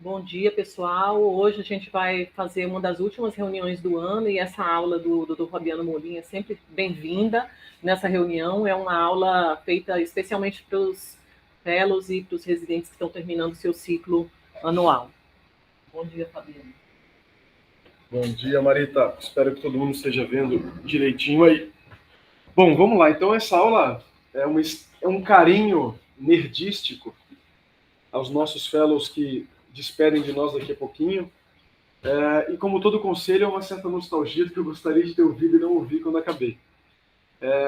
Bom dia, pessoal. Hoje a gente vai fazer uma das últimas reuniões do ano e essa aula do Dr. Fabiano Molim é sempre bem-vinda nessa reunião. É uma aula feita especialmente para os fellows e para os residentes que estão terminando o seu ciclo anual. Bom dia, Fabiano. Bom dia, Marita. Espero que todo mundo esteja vendo direitinho aí. Bom, vamos lá. Então, essa aula é um carinho nerdístico aos nossos fellows que despedem de nós daqui a pouquinho. E como todo conselho, é uma certa nostalgia do que eu gostaria de ter ouvido e não ouvi quando acabei.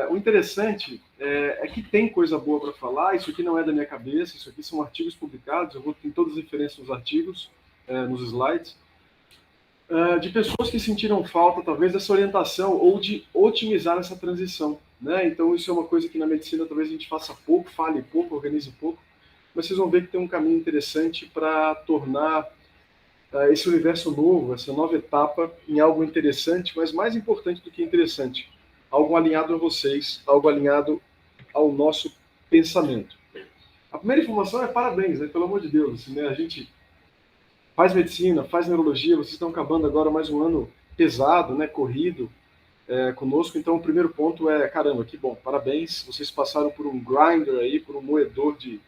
O interessante é que tem coisa boa para falar. Isso aqui não é da minha cabeça, isso aqui são artigos publicados. Eu vou ter todas as referências nos artigos, nos slides. De pessoas que sentiram falta, talvez, dessa orientação ou de otimizar essa transição, né? Então, isso é uma coisa que na medicina talvez a gente faça pouco, fale pouco, organize pouco, mas vocês vão ver que tem um caminho interessante para tornar esse universo novo, essa nova etapa, em algo interessante, mas mais importante do que interessante, algo alinhado a vocês, algo alinhado ao nosso pensamento. A primeira informação é parabéns, né? Pelo amor de Deus, assim, né? A gente faz medicina, faz neurologia, vocês estão acabando agora mais um ano pesado, né, corrido conosco, então o primeiro ponto é, caramba, que bom, parabéns, vocês passaram por um grinder aí, por um moedor de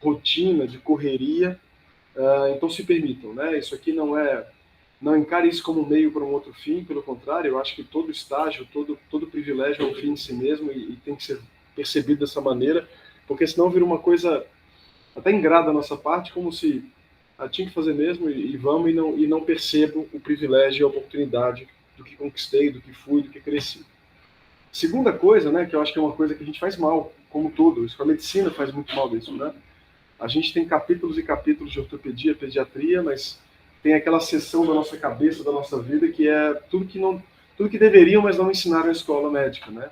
rotina, de correria, então se permitam, né, isso aqui não encare isso como um meio para um outro fim, pelo contrário, eu acho que todo estágio, todo privilégio é um fim em si mesmo e tem que ser percebido dessa maneira, porque senão vira uma coisa até ingrata da nossa parte, como se tinha que fazer mesmo e vamos e não percebo o privilégio e a oportunidade do que conquistei, do que fui, do que cresci. Segunda coisa, né, que eu acho que é uma coisa que a gente faz mal, como todo, isso a medicina faz muito mal disso, né? A gente tem capítulos e capítulos de ortopedia, pediatria, mas tem aquela seção da nossa cabeça, da nossa vida, que é tudo que deveriam, mas não ensinaram na escola médica, né?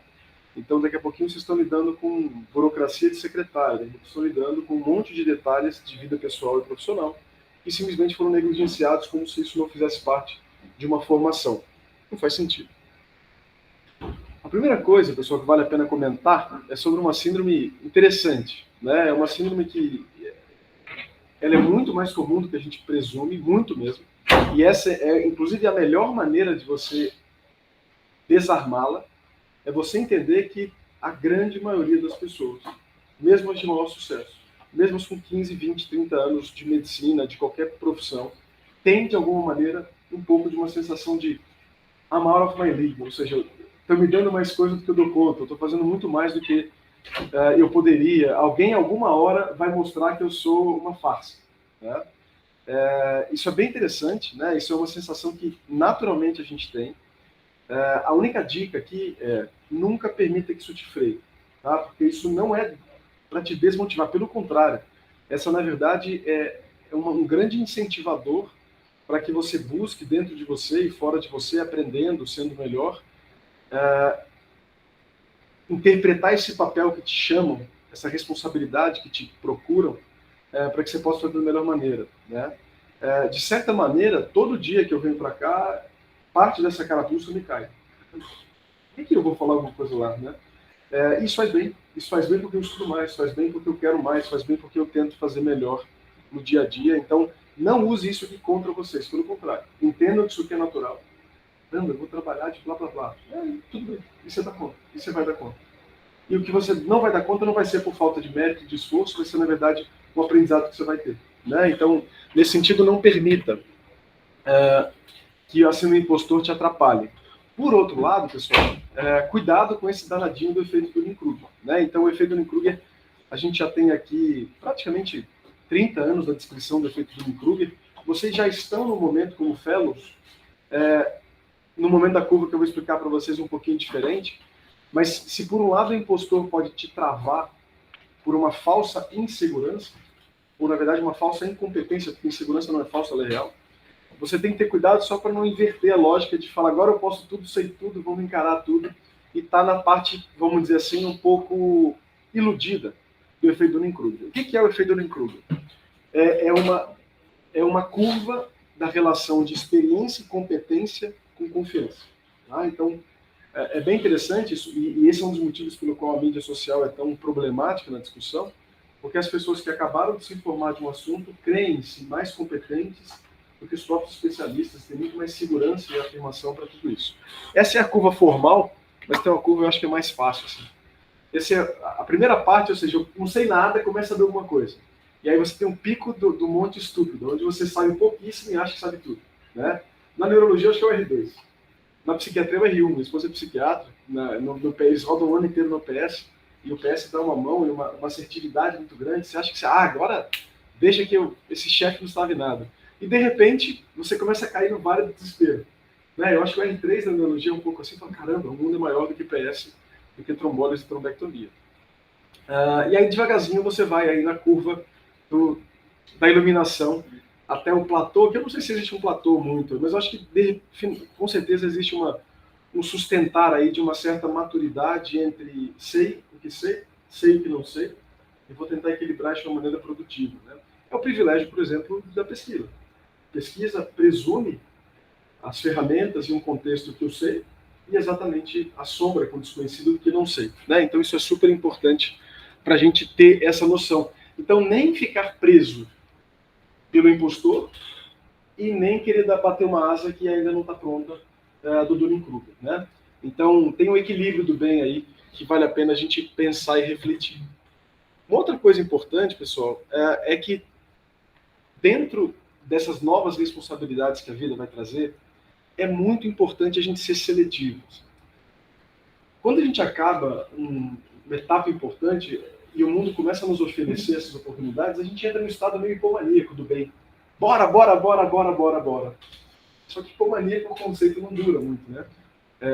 Então, daqui a pouquinho vocês estão lidando com burocracia de secretária, vocês estão lidando com um monte de detalhes de vida pessoal e profissional, que simplesmente foram negligenciados como se isso não fizesse parte de uma formação. Não faz sentido. A primeira coisa, pessoal, que vale a pena comentar é sobre uma síndrome interessante, né? É uma síndrome que ela é muito mais comum do que a gente presume, muito mesmo. E essa é, inclusive, a melhor maneira de você desarmá-la, é você entender que a grande maioria das pessoas, mesmo as de maior sucesso, mesmo com 15, 20, 30 anos de medicina, de qualquer profissão, tem, de alguma maneira, um pouco de uma sensação de I'm out of my league, ou seja, estão me dando mais coisa do que eu dou conta, eu estou fazendo muito mais do que eu poderia. Alguém, alguma hora, vai mostrar que eu sou uma farsa. Né? Isso é bem interessante, né? Isso é uma sensação que naturalmente a gente tem. A única dica aqui é nunca permita que isso te freie, tá? Porque isso não é para te desmotivar, pelo contrário. Essa, na verdade, é um grande incentivador para que você busque dentro de você e fora de você, aprendendo, sendo melhor, interpretar esse papel que te chamam, essa responsabilidade que te procuram, para que você possa fazer da melhor maneira, né? De certa maneira, todo dia que eu venho para cá, parte dessa carapuça me cai. Por que eu vou falar alguma coisa lá, né? Isso faz bem porque eu estudo mais, faz bem porque eu quero mais, faz bem porque eu tento fazer melhor no dia a dia. Então, não use isso aqui contra vocês, pelo contrário. Entendam que isso aqui é natural. Eu vou trabalhar de blá blá blá. Tudo bem, e você dá conta, e você vai dar conta. E o que você não vai dar conta não vai ser por falta de mérito, de esforço, vai ser, na verdade, um aprendizado que você vai ter. Né? Então, nesse sentido, não permita que a síndrome do impostor te atrapalhe. Por outro lado, pessoal, cuidado com esse danadinho do efeito Dunning-Kruger. Né? Então, o efeito Dunning-Kruger, a gente já tem aqui praticamente 30 anos da descrição do efeito Dunning-Kruger. Vocês já estão no momento como fellows, no momento da curva que eu vou explicar para vocês um pouquinho diferente, mas se por um lado o impostor pode te travar por uma falsa insegurança, ou na verdade uma falsa incompetência, porque insegurança não é falsa, ela é real, você tem que ter cuidado só para não inverter a lógica de falar agora eu posso tudo, sei tudo, vamos encarar tudo, e tá na parte, vamos dizer assim, um iludida do efeito Dunning-Kruger. O que é o efeito Dunning-Kruger? É uma curva da relação de experiência e competência com confiança. Tá? Então, é bem interessante isso, e esse é um dos motivos pelo qual a mídia social é tão problemática na discussão, Porque as pessoas que acabaram de se informar de um assunto creem-se mais competentes do que os próprios especialistas, têm muito mais segurança e afirmação para tudo isso. Essa é a curva formal, mas tem uma curva eu acho que é mais fácil. Assim. Essa é a primeira parte, ou seja, eu não sei nada, começa a ver alguma coisa. E aí você tem um pico do monte estúpido, onde você sabe pouquíssimo e acha que sabe tudo. Né? Na neurologia, eu acho que é o R2. Na psiquiatria, é o R1. Minha esposa é psiquiatra, no PS, roda o ano inteiro no PS, e o PS dá uma mão e uma assertividade muito grande. Você acha que, agora deixa que esse chefe não sabe nada. E, de repente, você começa a cair no vale do desespero. Né? Eu acho que o R3 na neurologia é um pouco assim, fala, caramba, o mundo é maior do que PS, do que trombólise e trombectomia. E aí, devagarzinho, você vai aí na curva da iluminação até o platô, que eu não sei se existe um platô muito, mas eu acho que com certeza existe um sustentar aí de uma certa maturidade entre sei o que sei o que não sei, e vou tentar equilibrar isso de uma maneira produtiva. Né? É o privilégio, por exemplo, da pesquisa. A pesquisa presume as ferramentas e um contexto que eu sei, e exatamente a sombra com o desconhecido do que não sei. Né? Então isso é super importante para a gente ter essa noção. Então nem ficar preso pelo impostor e nem querer bater uma asa que ainda não está pronta do Dunning-Kruger. Né? Então tem um equilíbrio do bem aí que vale a pena a gente pensar e refletir. Uma outra coisa importante, pessoal, é que dentro dessas novas responsabilidades que a vida vai trazer, é muito importante a gente ser seletivo. Quando a gente acaba uma etapa importante e o mundo começa a nos oferecer essas oportunidades, a gente entra num estado meio hipomaníaco do bem. Bora, bora, bora, bora, bora, bora. Só que hipomaníaco, o conceito não dura muito, né?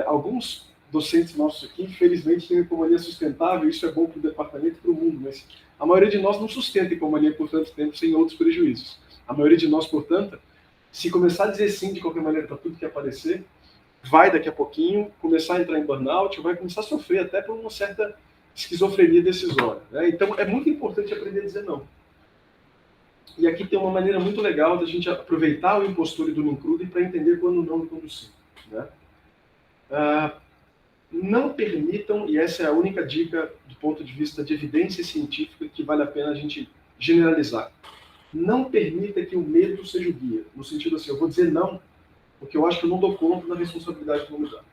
Alguns docentes nossos aqui, infelizmente, têm hipomania sustentável, isso é bom para o departamento e para o mundo, mas a maioria de nós não sustenta hipomonia por tanto tempo sem outros prejuízos. A maioria de nós, portanto, se começar a dizer sim de qualquer maneira para tudo que aparecer, vai daqui a pouquinho começar a entrar em burnout, vai começar a sofrer até por uma certa esquizofrenia decisória. Né? Então é muito importante aprender a dizer não. E aqui tem uma maneira muito legal da gente aproveitar o impostor e do Dunning-Kruger para entender quando não e quando sim. Né? Não permitam, e essa é a única dica do ponto de vista de evidência científica que vale a pena a gente generalizar. Não permita que o medo seja o guia. No sentido assim, eu vou dizer não, porque eu acho que eu não dou conta da responsabilidade que vou me dar.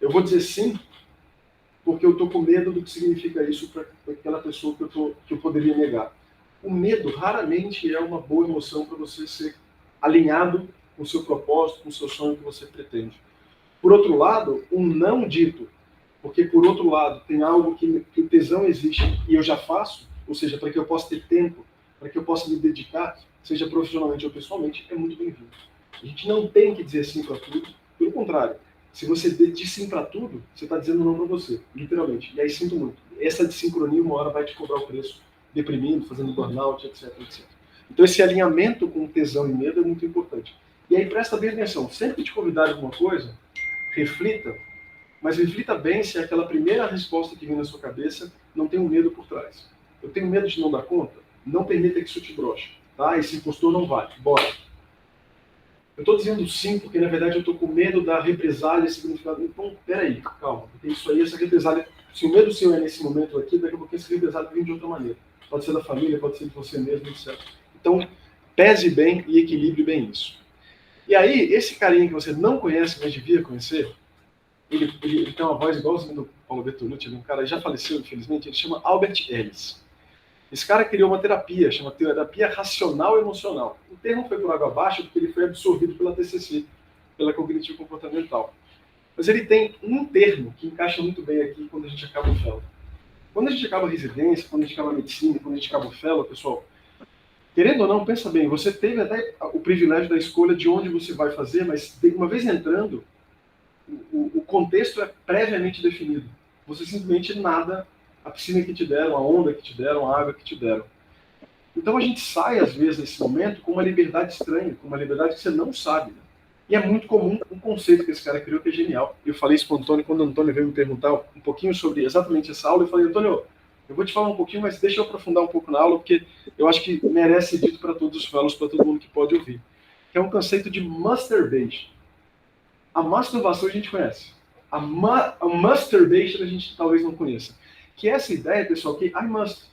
Eu vou dizer sim, porque eu estou com medo do que significa isso para aquela pessoa que eu poderia negar. O medo raramente é uma boa emoção para você ser alinhado com o seu propósito, com o seu sonho que você pretende. Por outro lado, um não dito, porque por outro lado tem algo que o tesão existe e eu já faço, ou seja, para que eu possa ter tempo, para que eu possa me dedicar, seja profissionalmente ou pessoalmente, é muito bem-vindo. A gente não tem que dizer sim para tudo, pelo contrário. Se você diz sim para tudo, você está dizendo não para você, literalmente. E aí sinto muito. Essa desincronia uma hora vai te cobrar o preço, deprimindo, fazendo burnout, etc, etc. Então esse alinhamento com tesão e medo é muito importante. E aí presta bem atenção, sempre que te convidar alguma coisa, reflita, mas reflita bem se aquela primeira resposta que vem na sua cabeça não tem um medo por trás. Eu tenho medo de não dar conta? Não permita que isso te broche. Tá? Esse impostor não vale. Bora. Eu estou dizendo sim porque, na verdade, eu estou com medo da represália significada. Então, peraí, calma. Porque isso aí, essa represália, se o medo seu é nesse momento aqui, daqui a pouco essa represália vem de outra maneira. Pode ser da família, pode ser de você mesmo, etc. Então, pese bem e equilibre bem isso. E aí, esse carinha que você não conhece, mas devia conhecer, ele tem uma voz igualzinha do Paulo Bertolucci, um cara que já faleceu, infelizmente, ele chama Albert Ellis. Esse cara criou uma terapia, chama terapia racional emocional. O termo foi por água abaixo porque ele foi absorvido pela TCC, pela cognitivo comportamental. Mas ele tem um termo que encaixa muito bem aqui quando a gente acaba o fellow. Quando a gente acaba a residência, quando a gente acaba a medicina, quando a gente acaba o fellow, pessoal, querendo ou não, pensa bem, você teve até o privilégio da escolha de onde você vai fazer, mas uma vez entrando, o contexto é previamente definido. Você simplesmente nada a piscina que te deram, a onda que te deram, a água que te deram. Então a gente sai, às vezes, nesse momento, com uma liberdade estranha, com uma liberdade que você não sabe. Né? E é muito comum um conceito que esse cara criou que é genial. Eu falei isso para o Antônio, quando o Antônio veio me perguntar um pouquinho sobre exatamente essa aula, eu falei, Antônio, eu vou te falar um pouquinho, mas deixa eu aprofundar um pouco na aula, porque eu acho que merece ser dito para todos os fellows, para todo mundo que pode ouvir. Que é um conceito de masturbation. A masturbação a gente conhece. A masturbation a gente talvez não conheça. Que é essa ideia, pessoal, que I must.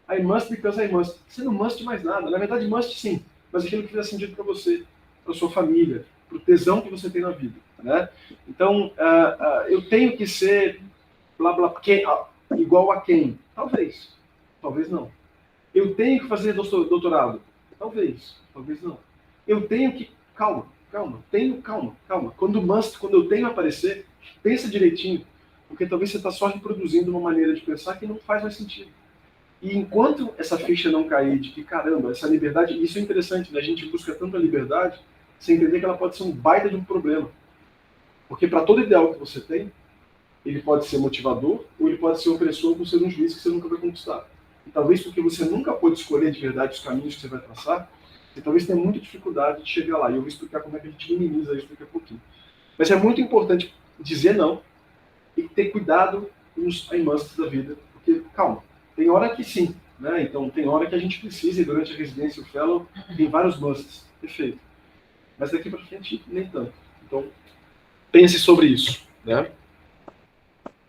I must because I must. Você não must mais nada. Na verdade, must sim, mas aquilo que fizer sentido para você, para sua família, para o tesão que você tem na vida, né? Então, eu tenho que ser blá blá igual a quem? Talvez, talvez não. Eu tenho que fazer doutorado? Talvez, talvez não. Eu tenho que... Calma, calma. Quando eu tenho aparecer, pensa direitinho, porque talvez você está só reproduzindo uma maneira de pensar que não faz mais sentido. E enquanto essa ficha não cair de que, caramba, essa liberdade... Isso é interessante, né? A gente busca tanto a liberdade, sem entender que ela pode ser um baita de um problema. Porque para todo ideal que você tem, ele pode ser motivador ou ele pode ser opressor por ser um juiz que você nunca vai conquistar. E talvez porque você nunca pôde escolher de verdade os caminhos que você vai traçar, você talvez tenha muita dificuldade de chegar lá. E eu vou explicar como é que a gente minimiza isso daqui a pouquinho. Mas é muito importante dizer não e ter cuidado nos I musts da vida. Porque, calma, tem hora que sim, né? Então tem hora que a gente precisa, e durante a residência o fellow tem vários musts. Perfeito. Mas daqui para frente, nem tanto. Então, pense sobre isso, né?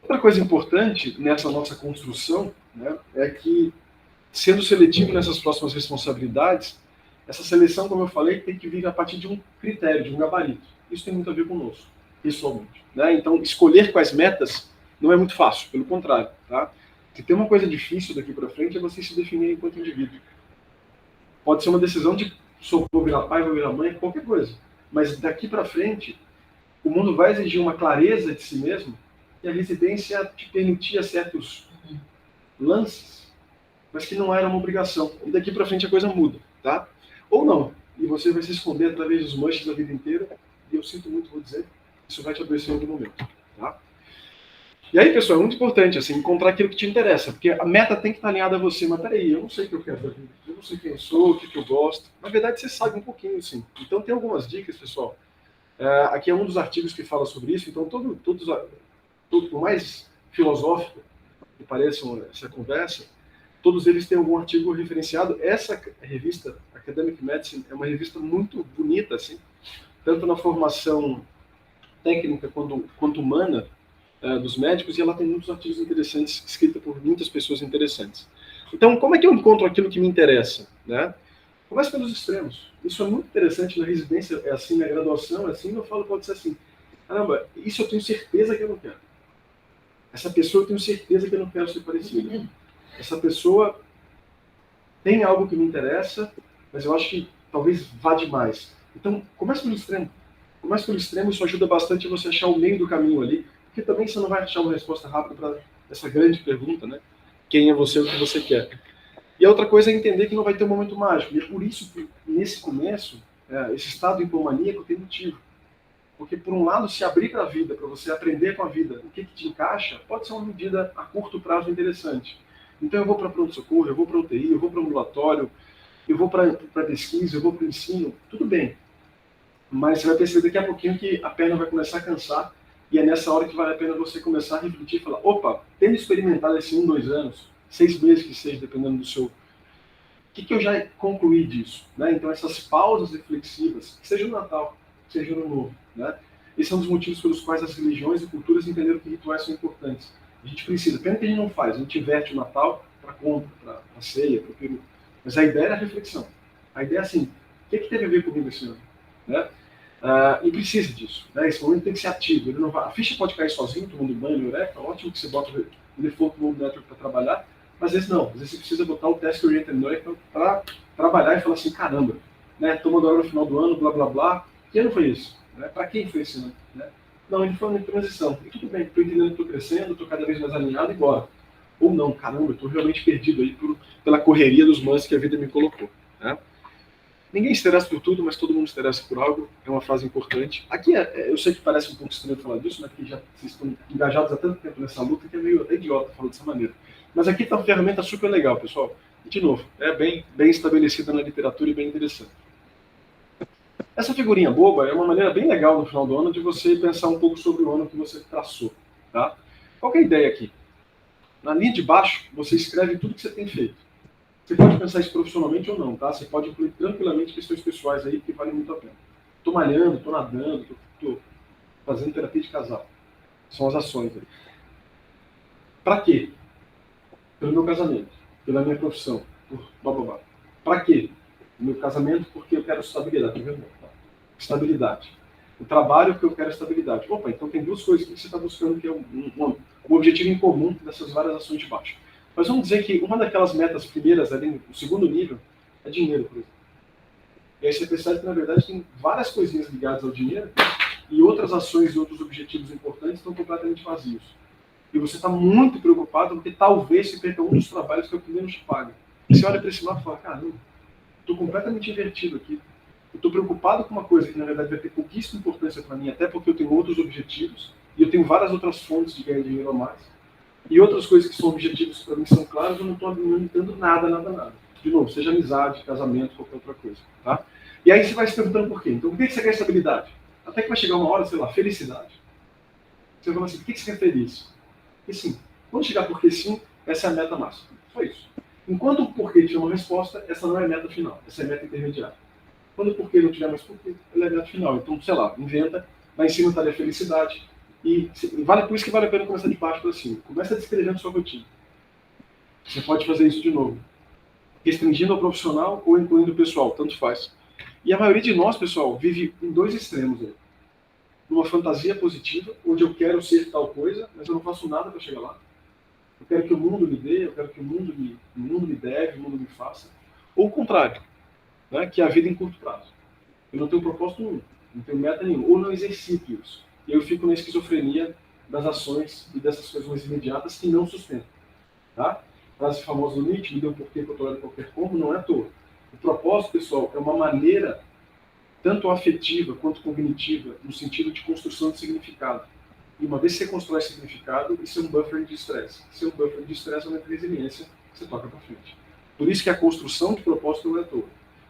Outra coisa importante nessa nossa construção, né, é que, sendo seletivo nessas próximas responsabilidades, essa seleção, como eu falei, tem que vir a partir de um critério, de um gabarito. Isso tem muito a ver conosco, pessoalmente, né? Então, escolher quais metas não é muito fácil, pelo contrário. Tá? Se tem uma coisa difícil daqui para frente, é você se definir enquanto indivíduo. Pode ser uma decisão de vou virar pai, vou virar mãe, qualquer coisa. Mas daqui para frente, o mundo vai exigir uma clareza de si mesmo, e a residência te permitia certos lances, mas que não era uma obrigação. E daqui para frente a coisa muda, tá? Ou não. E você vai se esconder através dos manches da vida inteira, e eu sinto muito, vou dizer, isso vai te adoecer em algum momento, tá? E aí, pessoal, é muito importante, assim, encontrar aquilo que te interessa, porque a meta tem que estar alinhada a você, mas peraí, eu não sei o que eu quero da vida, eu não sei quem eu sou, o que eu gosto. Na verdade, você sabe um pouquinho, sim. Então, tem algumas dicas, pessoal. Aqui é um dos artigos que fala sobre isso, então por mais filosófico que pareça essa conversa, todos eles têm algum artigo referenciado. Essa revista, Academic Medicine, é uma revista muito bonita, assim, tanto na formação técnica quanto humana dos médicos, e ela tem muitos artigos interessantes, escrita por muitas pessoas interessantes. Então, como é que eu encontro aquilo que me interessa, né? Começa pelos extremos. Isso é muito interessante na residência, é assim, na graduação, é assim, eu falo, pode ser assim, caramba, isso eu tenho certeza que eu não quero. Essa pessoa eu tenho certeza que eu não quero ser parecido. Essa pessoa tem algo que me interessa, mas eu acho que talvez vá demais. Então, comece pelo extremo. Comece pelo extremo, isso ajuda bastante a você achar o meio do caminho ali, porque também você não vai achar uma resposta rápida para essa grande pergunta, né? Quem é você, o que você quer? E a outra coisa é entender que não vai ter um momento mágico. E é por isso que, nesse começo, esse estado hipomaníaco tem motivo. Porque, por um lado, se abrir para a vida, para você aprender com a vida o que te encaixa, pode ser uma medida a curto prazo interessante. Então, eu vou para pronto-socorro, eu vou para UTI, eu vou para ambulatório, eu vou para pesquisa, eu vou para o ensino, tudo bem. Mas você vai perceber daqui a pouquinho que a perna vai começar a cansar, e é nessa hora que vale a pena você começar a refletir e falar, opa, tendo experimentado esse 1, 2 anos, 6 meses que seja, dependendo do seu... O que eu já concluí disso? Né? Então, essas pausas reflexivas, que seja no Natal, que seja no Novo, né? Esse é um dos motivos pelos quais as religiões e culturas entenderam que rituais são importantes. A gente precisa, pena que a gente não faz, a gente inverte o Natal para compra, para a ceia, para o peru. Mas a ideia era a reflexão. A ideia é assim, o que teve a ver comigo esse ano? Né? E precisa disso. Né? Esse momento tem que ser ativo. Ele não vai... A ficha pode cair sozinho, tomando banho no Eureka, ótimo que você bota o default mode network para trabalhar, mas às vezes não. Às vezes você precisa botar o Task Oriented Network para trabalhar e falar assim, caramba, né? Tomando hora no final do ano, blá blá blá. Que ano foi isso? Né? Para quem foi esse ano? Né? Não, ele foi uma transição. E tudo bem, estou entendendo que estou crescendo, estou cada vez mais alinhado e bora. Ou não, caramba, estou realmente perdido aí pela correria dos mãos que a vida me colocou. Né? Ninguém se interessa por tudo, mas todo mundo se interessa por algo. É uma frase importante. Aqui, eu sei que parece um pouco estranho falar disso, né? Porque já vocês estão engajados há tanto tempo nessa luta que é meio até idiota falar dessa maneira. Mas aqui está uma ferramenta super legal, pessoal. E, de novo, é bem estabelecida na literatura e bem interessante. Essa figurinha boba é uma maneira bem legal no final do ano de você pensar um pouco sobre o ano que você traçou. Tá? Qual que é a ideia aqui? Na linha de baixo, você escreve tudo que você tem feito. Você pode pensar isso profissionalmente ou não, tá? Você pode incluir tranquilamente questões pessoais aí que valem muito a pena. Estou malhando, estou nadando, estou fazendo terapia de casal. São as ações aí. Para quê? Pelo meu casamento. pela minha profissão, por blá blá blá. Para quê? O meu casamento, porque eu quero estabilidade. Estabilidade. O trabalho, porque eu quero estabilidade. Opa, então tem duas coisas que você está buscando, que é um objetivo em comum dessas várias ações de baixo. Mas vamos dizer que uma daquelas metas primeiras, ali no segundo nível, é dinheiro, por exemplo. E aí você percebe que, na verdade, tem várias coisinhas ligadas ao dinheiro e outras ações e outros objetivos importantes estão completamente vazios. E você está muito preocupado porque talvez se perca um dos trabalhos que é o que menos te paga. E você olha para esse mapa e fala, caramba, estou completamente invertido aqui. Eu estou preocupado com uma coisa que, na verdade, vai ter pouquíssima importância para mim, até porque eu tenho outros objetivos e eu tenho várias outras fontes de ganhar dinheiro a mais. E outras coisas que são objetivos que para mim são claros, eu não estou alimentando nada. De novo, seja amizade, casamento, qualquer outra coisa. Tá? E aí você vai se perguntando por quê. Então, por que você quer estabilidade? Até que vai chegar uma hora, sei lá, felicidade. Você vai falar assim, por que você quer feliz? E sim, quando chegar porque sim, essa é a meta máxima. Só isso. Enquanto o porquê tiver uma resposta, essa não é a meta final, essa é a meta intermediária. Quando o porquê não tiver mais porquê, ela é a meta final. Então, sei lá, inventa, lá em cima está a felicidade. E vale, por isso que vale a pena começar de baixo para cima. Começa descrevendo sua rotina. Você pode fazer isso de novo. Restringindo ao profissional ou incluindo o pessoal, tanto faz. E a maioria de nós, pessoal, vive em dois extremos aí. Numa fantasia positiva, onde eu quero ser tal coisa, mas eu não faço nada para chegar lá. Eu quero que o mundo me dê, eu quero que o mundo me deve, o mundo me faça. Ou o contrário, né, que é a vida em curto prazo. Eu não tenho propósito nenhum, não tenho meta nenhuma, ou não exercito isso. E eu fico na esquizofrenia das ações e dessas coisas mais imediatas que não sustentam. Tá? Frase famosa do Nietzsche, me deu um porquê que eu tolero qualquer como, não é à toa. O propósito, pessoal, é uma maneira tanto afetiva quanto cognitiva, no sentido de construção de significado. E uma vez que você constrói significado, isso é um buffer de estresse. Se é um buffer de estresse, aumenta a resiliência, você toca para frente. Por isso que a construção de propósito não é à toa.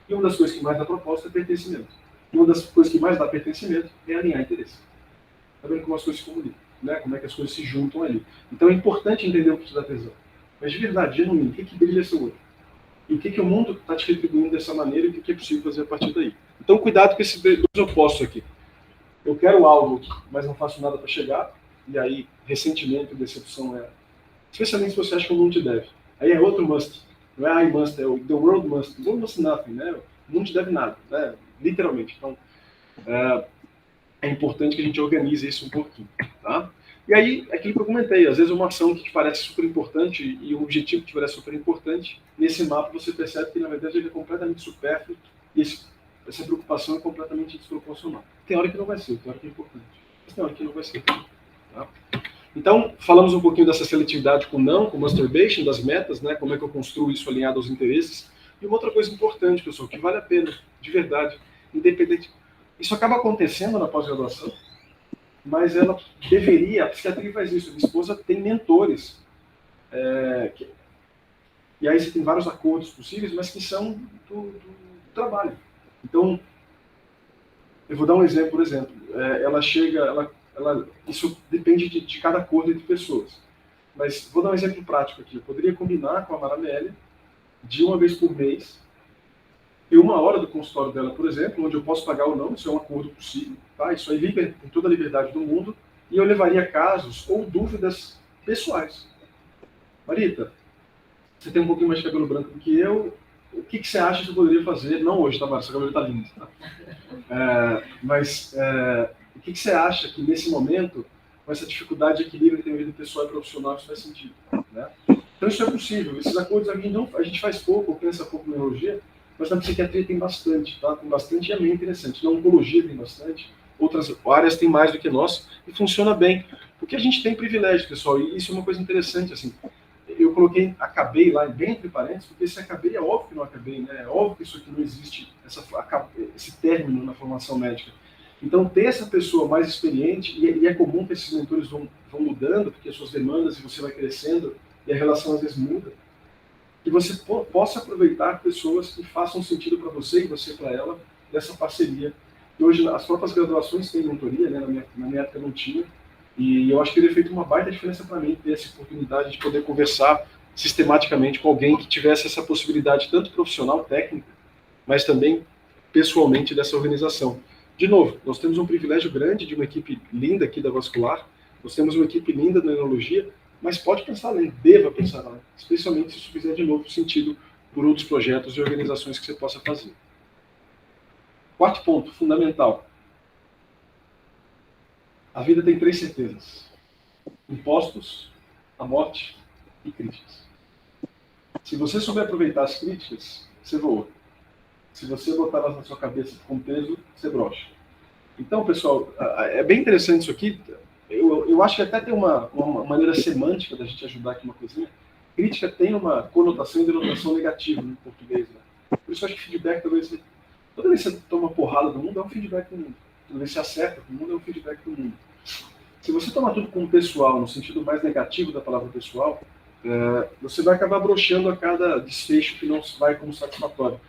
E uma das coisas que mais dá propósito é pertencimento. E uma das coisas que mais dá pertencimento é alinhar interesse. Está vendo como as coisas se comunicam, né? Como é que as coisas se juntam ali. Então é importante entender o que te dá tesão. Mas de verdade, genuíno, o que brilha seu olho? E o que o mundo está te retribuindo dessa maneira e o que é possível fazer a partir daí. Então cuidado com esses dois opostos aqui. Eu quero algo, mas não faço nada para chegar, e aí ressentimento e decepção é... Especialmente se você acha que o mundo te deve. Aí é outro must. Não é I must, é o the world must. The world must nothing, né? O mundo te deve nada, né? Literalmente. Então, é importante que a gente organize isso um pouquinho, tá? E aí, aquilo que eu comentei, às vezes uma ação que te parece super importante e um objetivo que te parece super importante, nesse mapa você percebe que, na verdade, ele é completamente supérfluo e essa preocupação é completamente desproporcional. Tem hora que não vai ser, tem hora que é importante, mas tem hora que não vai ser. Tá? Então, falamos um pouquinho dessa seletividade com não, com masturbation, das metas, né? Como é que eu construo isso alinhado aos interesses. E uma outra coisa importante, pessoal, que vale a pena, de verdade, independente... Isso acaba acontecendo na pós-graduação, mas ela deveria, a psiquiatria faz isso, a minha esposa tem mentores, e aí você tem vários acordos possíveis, mas que são do trabalho. Então, eu vou dar um exemplo, por exemplo, ela chega, isso depende de cada acordo entre pessoas, mas vou dar um exemplo prático aqui, eu poderia combinar com a Maramélia de uma vez por mês, e uma hora do consultório dela, por exemplo, onde eu posso pagar ou não, isso é um acordo possível, tá? Isso aí com toda a liberdade do mundo, e eu levaria casos ou dúvidas pessoais. Marita, você tem um pouquinho mais de cabelo branco do que eu, o que você acha que eu poderia fazer? Não hoje, tá, Mara? Seu cabelo tá lindo, tá? O que você acha que nesse momento, com essa dificuldade de equilíbrio entre a vida pessoal e profissional, isso faz sentido? Né? Então isso é possível. Esses acordos a gente faz pouco, ou pensa pouco na neurologia, mas na psiquiatria tem bastante, tá? Tem bastante e é meio interessante. Na oncologia tem bastante, outras áreas tem mais do que nós, e funciona bem. Porque a gente tem privilégio, pessoal, e isso é uma coisa interessante, assim. Eu coloquei acabei lá, bem entre parênteses, porque se acabei é óbvio que não acabei, né? É óbvio que isso aqui não existe, esse término na formação médica. Então, ter essa pessoa mais experiente, e é comum que esses mentores vão mudando, porque as suas demandas, e você vai crescendo, e a relação às vezes muda, que você possa aproveitar pessoas que façam sentido para você e você para ela, dessa parceria. E hoje, as próprias graduações têm mentoria, né? Na minha época não tinha, e eu acho que teria feito uma baita diferença para mim, ter essa oportunidade de poder conversar sistematicamente com alguém que tivesse essa possibilidade, tanto profissional, técnica, mas também pessoalmente dessa organização. De novo, nós temos um privilégio grande de uma equipe linda aqui da Vascular, nós temos uma equipe linda da neurologia, mas pode pensar além, deva pensar além, especialmente se isso fizer de novo sentido por outros projetos e organizações que você possa fazer. Quarto ponto, fundamental. A vida tem 3 certezas: impostos, a morte e críticas. Se você souber aproveitar as críticas, você voa. Se você botar elas na sua cabeça com peso, você brocha. Então, pessoal, é bem interessante isso aqui. Eu acho que até tem uma maneira semântica da gente ajudar aqui uma coisinha. Crítica tem uma conotação e denotação negativa no português, né? Por isso eu acho que feedback, talvez, toda vez que você toma uma porrada do mundo, é um feedback do mundo. Toda vez que você acerta do mundo, é um feedback do mundo. Se você tomar tudo como pessoal, no sentido mais negativo da palavra pessoal, você vai acabar broxando a cada desfecho que não vai como satisfatório.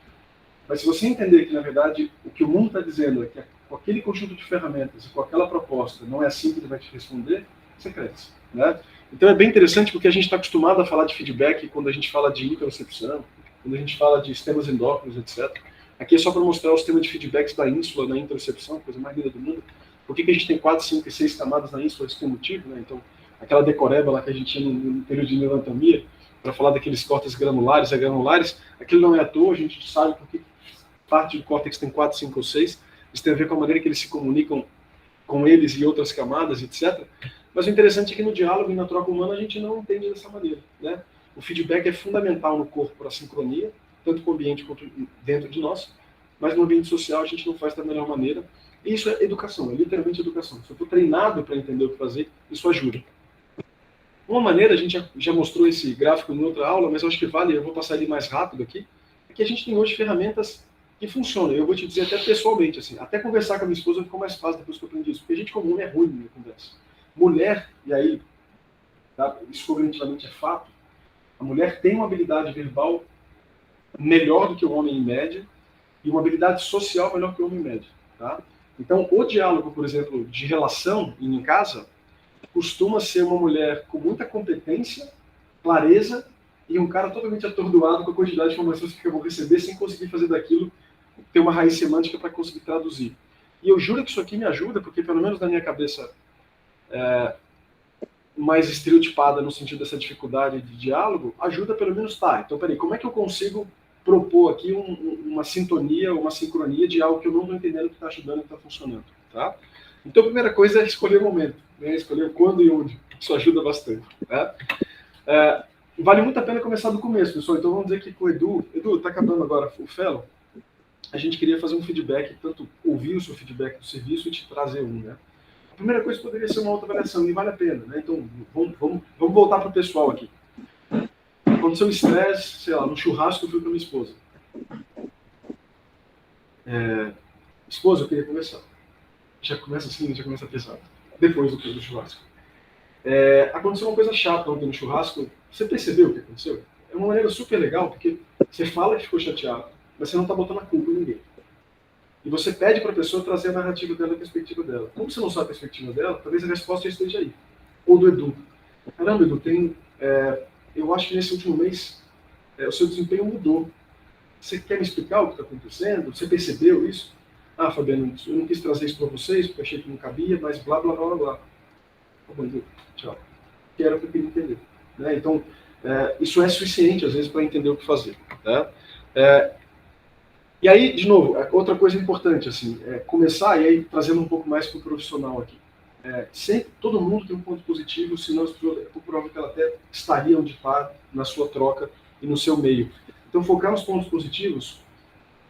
Mas se você entender que, na verdade, o que o mundo está dizendo é que com aquele conjunto de ferramentas e com aquela proposta não é assim que ele vai te responder, você cresce, né? Então é bem interessante porque a gente está acostumado a falar de feedback quando a gente fala de interocepção, quando a gente fala de sistemas endócrinos, etc. Aqui é só para mostrar o sistema de feedbacks da ínsula na interocepção, coisa mais linda do mundo. Por que a gente tem 4, 5 e 6 camadas na ínsula? Isso tem motivo, né? Então, aquela decoreba lá que a gente tinha no período de neuroanatomia, para falar daqueles córtex granulares e agranulares, aquilo não é à toa, a gente sabe porque parte do córtex tem 4, 5 ou 6, isso tem a ver com a maneira que eles se comunicam com eles e outras camadas, etc. Mas o interessante é que no diálogo e na troca humana a gente não entende dessa maneira, né? O feedback é fundamental no corpo para a sincronia, tanto com o ambiente quanto dentro de nós, mas no ambiente social a gente não faz da melhor maneira. E isso é educação, é literalmente educação. Se eu estou treinado para entender o que fazer, isso ajuda. Uma maneira, a gente já mostrou esse gráfico em outra aula, mas eu acho que vale, eu vou passar ele mais rápido aqui, é que a gente tem hoje ferramentas que funcionam. Eu vou te dizer até pessoalmente, assim, até conversar com a minha esposa ficou mais fácil depois que eu aprendi isso, porque a gente como homem é ruim na conversa. Mulher, e aí, tá, isso cognitivamente é fato, a mulher tem uma habilidade verbal melhor do que o homem em média e uma habilidade social melhor que o homem em média, tá? Então, o diálogo, por exemplo, de relação em casa, costuma ser uma mulher com muita competência, clareza, e um cara totalmente atordoado com a quantidade de informações que eu vou receber sem conseguir fazer daquilo ter uma raiz semântica para conseguir traduzir. E eu juro que isso aqui me ajuda, porque pelo menos na minha cabeça mais estereotipada no sentido dessa dificuldade de diálogo, ajuda pelo menos, tá, então peraí, como é que eu consigo propor aqui uma sintonia, uma sincronia de algo que eu não estou entendendo que está ajudando, que está funcionando, tá? Então a primeira coisa é escolher o momento, né? Escolher quando e onde, isso ajuda bastante, tá? Vale muito a pena começar do começo, pessoal. Então vamos dizer que com o Edu, está acabando agora o Fellow, a gente queria fazer um feedback, tanto ouvir o seu feedback do serviço e te trazer um, né? A primeira coisa poderia ser uma autoavaliação, e vale a pena, né? Então vamos voltar para o pessoal aqui. Aconteceu um estresse, sei lá, no churrasco eu fui com a minha esposa. Esposa, eu queria conversar. Já começa assim, já começa pesado. Depois do churrasco. Aconteceu uma coisa chata ontem no churrasco. Você percebeu o que aconteceu? É uma maneira super legal, porque você fala que ficou chateado, mas você não está botando a culpa em ninguém. E você pede para a pessoa trazer a narrativa dela, a perspectiva dela. Como você não sabe a perspectiva dela, talvez a resposta já esteja aí. Ou do Edu. Caramba, Edu, eu acho que nesse último mês o seu desempenho mudou. Você quer me explicar o que está acontecendo? Você percebeu isso? Ah, Fabiano, eu não quis trazer isso para vocês, porque achei que não cabia, mas blá, blá, blá, blá. Tá bom, Edu, tchau. Que era o que eu queria entender. Né? Então, isso é suficiente, às vezes, para entender o que fazer. Tá? E aí, de novo, outra coisa importante, assim, começar, e aí trazendo um pouco mais para o profissional aqui. Sempre, todo mundo tem um ponto positivo, senão é provável que ela até estaria onde está na sua troca e no seu meio. Então, focar nos pontos positivos.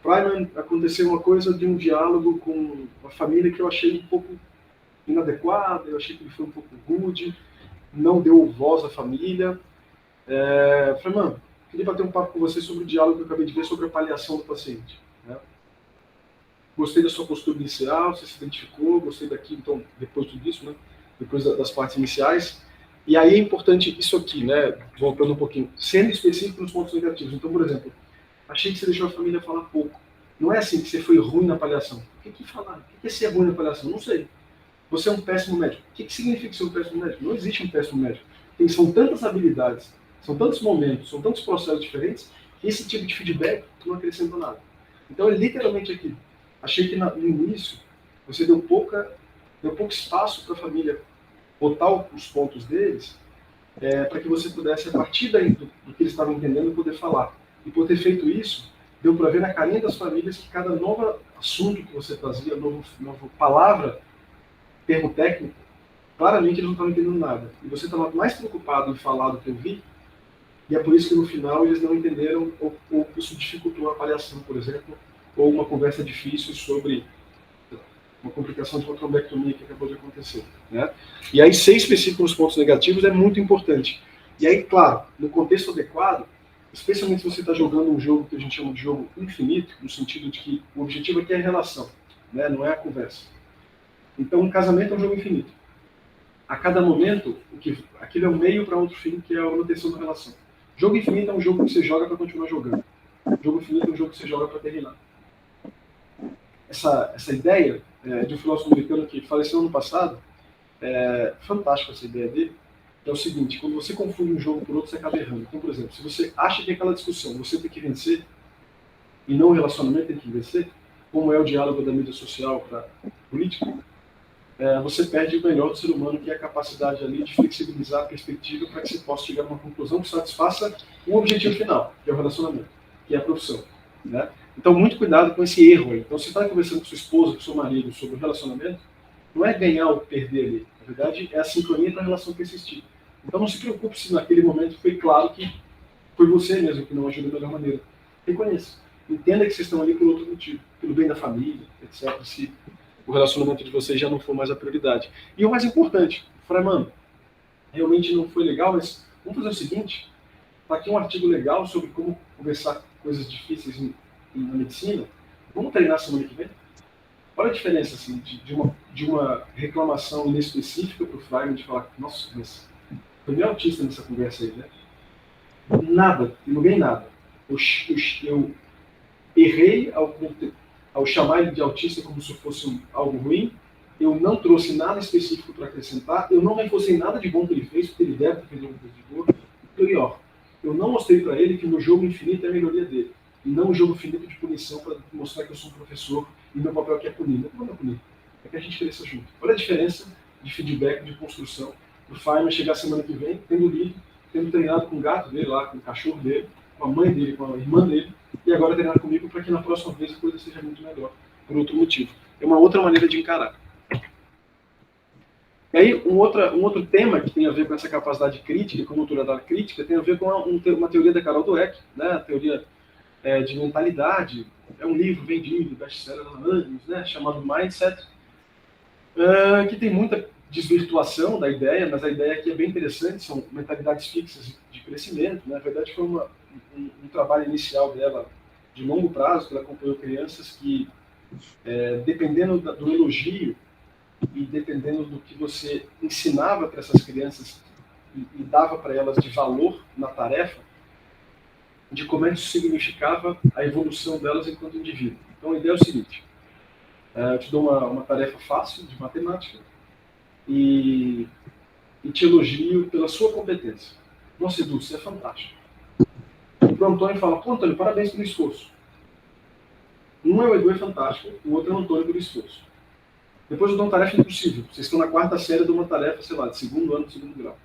Priman, aconteceu uma coisa de um diálogo com uma família que eu achei um pouco inadequada, eu achei que ele foi um pouco rude, não deu voz à família. Falei, mano, queria bater um papo com você sobre o diálogo que eu acabei de ver sobre a paliação do paciente. Né? Gostei da sua postura inicial, você se identificou, gostei daqui, então, depois de tudo isso, né? Depois das partes iniciais. E aí é importante isso aqui, né? Voltando um pouquinho, sendo específico nos pontos negativos. Então, por exemplo, achei que você deixou a família falar pouco. Não é assim que você foi ruim na paliação. O que falar? O que é ser ruim na paliação? Não sei. Você é um péssimo médico. O que significa ser um péssimo médico? Não existe um péssimo médico. São tantas habilidades, são tantos momentos, são tantos processos diferentes, que esse tipo de feedback não acrescenta nada. Então é literalmente aqui. Achei que no início você deu pouco espaço para a família botar os pontos deles, para que você pudesse, a partir do que eles estavam entendendo, poder falar. E por ter feito isso, deu para ver na carinha das famílias que cada novo assunto que você trazia, nova palavra, termo técnico, claramente eles não estavam entendendo nada. E você estava mais preocupado em falar do que ouvir, e é por isso que no final eles não entenderam, ou isso dificultou a avaliação, por exemplo, ou uma conversa difícil sobre uma complicação de uma trombectomia que acabou de acontecer. Né? E aí, ser específico nos pontos negativos é muito importante. E aí, claro, no contexto adequado, especialmente se você está jogando um jogo que a gente chama de jogo infinito, no sentido de que o objetivo aqui é a relação, né? Não é a conversa. Então, um casamento é um jogo infinito. A cada momento, aquilo é um meio para outro fim, que é a manutenção da relação. Jogo infinito é um jogo que você joga para continuar jogando. Jogo infinito é um jogo que você joga para terminar. Essa ideia de um filósofo americano que faleceu ano passado, fantástica essa ideia dele, que é o seguinte: quando você confunde um jogo por outro, você acaba errando. Então, por exemplo, se você acha que aquela discussão você tem que vencer, e não o relacionamento tem que vencer, como é o diálogo da mídia social para política, você perde o melhor do ser humano, que é a capacidade ali de flexibilizar a perspectiva para que você possa chegar a uma conclusão que satisfaça o objetivo final, que é o relacionamento, que é a profissão. Né? Então, muito cuidado com esse erro aí. Então, se você está conversando com sua esposa, com seu marido sobre o relacionamento, não é ganhar ou perder ali. Na verdade, é a sincronia para a relação persistir. Então, não se preocupe se naquele momento foi claro que foi você mesmo que não agiu da melhor maneira. Reconheça. Entenda que vocês estão ali por outro motivo, pelo bem da família, etc. Se o relacionamento de vocês já não for mais a prioridade. E o mais importante, falei, mano, realmente não foi legal, mas vamos fazer o seguinte: está aqui um artigo legal sobre como conversar coisas difíceis na medicina. Vamos treinar semana que vem? Olha a diferença assim, de uma reclamação inespecífica para o Freiman, de falar, nossa, mas foi meio autista nessa conversa aí, né? Nada, eu não ganhei nada. Eu errei ao chamar ele de autista como se fosse algo ruim. Eu não trouxe nada específico para acrescentar. Eu não reforcei nada de bom que ele fez, porque ele deve ter feito alguma coisa de boa. E pior, eu não mostrei para ele que o meu jogo infinito é a melhoria dele. E não um jogo infinito de punição para mostrar que eu sou um professor e meu papel aqui é punir. Não é punir. É que a gente cresça junto. Olha a diferença de feedback, de construção. O Feynman chegar semana que vem, tendo lido, tendo treinado com o gato dele lá, com o cachorro dele, com a mãe dele, com a irmã dele, e agora treinar comigo para que na próxima vez a coisa seja muito melhor, por outro motivo. É uma outra maneira de encarar. E aí, um outro tema que tem a ver com essa capacidade crítica, com a notoriedade crítica, tem a ver com uma teoria da Carol Dweck, né? A teoria de mentalidade. É um livro vendido, best-seller há anos, né? Chamado Mindset, que tem muita desvirtuação da ideia, mas a ideia aqui é bem interessante, são mentalidades fixas de crescimento. Né? Na verdade, foi um trabalho inicial dela, de longo prazo, que ela acompanhou crianças que, dependendo do elogio e dependendo do que você ensinava para essas crianças e dava para elas de valor na tarefa, de como é que isso significava a evolução delas enquanto indivíduo. Então, a ideia é o seguinte: eu te dou uma tarefa fácil de matemática e te elogio pela sua competência. Nossa, Edu, você é fantástico. O Antônio fala, pô, Antônio, parabéns pelo esforço. Um é o Edu é fantástico, o outro é o Antônio pelo esforço. Depois eu dou uma tarefa impossível. Vocês estão na quarta série, eu dou uma tarefa, sei lá, de segundo ano, de segundo grau.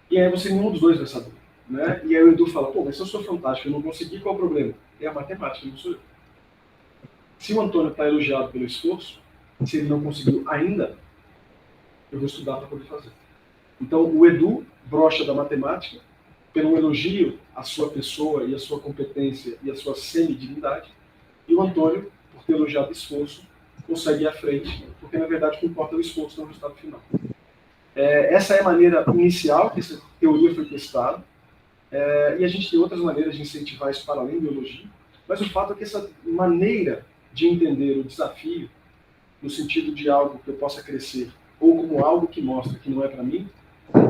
E aí nenhum dos dois vai saber. Né? E aí o Edu fala, pô, mas se eu sou fantástico, eu não consegui, qual é o problema? É a matemática, não sou eu. Se o Antônio está elogiado pelo esforço, se ele não conseguiu ainda, eu vou estudar para poder fazer. Então, o Edu brocha da matemática pelo elogio à sua pessoa e à sua competência e à sua semi-dignidade, e o Antônio, por ter elogiado o esforço, consegue ir à frente, porque, na verdade, o que importa é o esforço, não o resultado final. Essa é a maneira inicial que essa teoria foi testada, e a gente tem outras maneiras de incentivar isso para além do elogio, mas o fato é que essa maneira de entender o desafio, no sentido de algo que eu possa crescer, ou como algo que mostra que não é para mim,